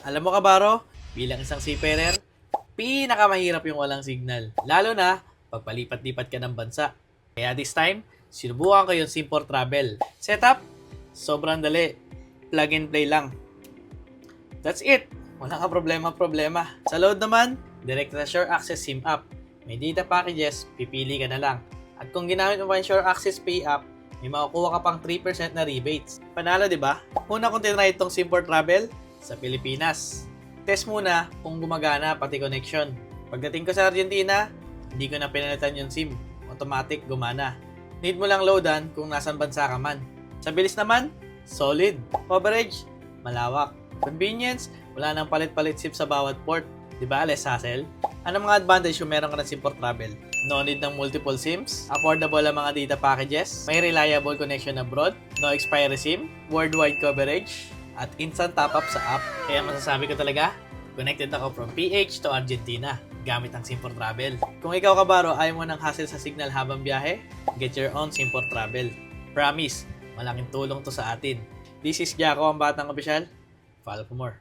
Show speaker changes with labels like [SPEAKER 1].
[SPEAKER 1] Alam mo kabaro, bilang isang seafarer, pinakamahirap yung walang signal. Lalo na pagpalipat-lipat ka ng bansa. Kaya this time, sinubukan ko yung SIM4Travel. Setup, sobrang dali. Plug and play lang. That's it. Wala ka problema. Sa load naman, direct na Sure Access SIM app. May data packages, pipili ka na lang. At kung ginamit mo pa yung Sure Access Pay app, may makukuha ka pang 3% na rebates. Panalo, di ba? Una kong tinry itong SIM4Travel sa Pilipinas. Test muna kung gumagana pati connection. Pagdating ko sa Argentina, hindi ko na pinalitan yung SIM. Automatic gumana. Need mo lang loadan kung nasan bansa ka man. Sa bilis naman, solid. Coverage, malawak. Convenience, wala nang palit-palit SIM sa bawat port. Diba, less hassle? Ano mga advantage kung meron ka ng SIM4Travel? No need ng multiple SIMs, affordable ang mga data packages, may reliable connection abroad, no expiry SIM, worldwide coverage, at instant top-up sa app. Kaya masasabi ko talaga, connected ako from PH to Argentina gamit ang SIM4Travel. Kung ikaw kabaro ayaw mo ng hassle sa signal habang biyahe, get your own SIM4Travel. Promise, malaking tulong to sa atin. This is Jaco, ang Batang Opisyal. Follow for more.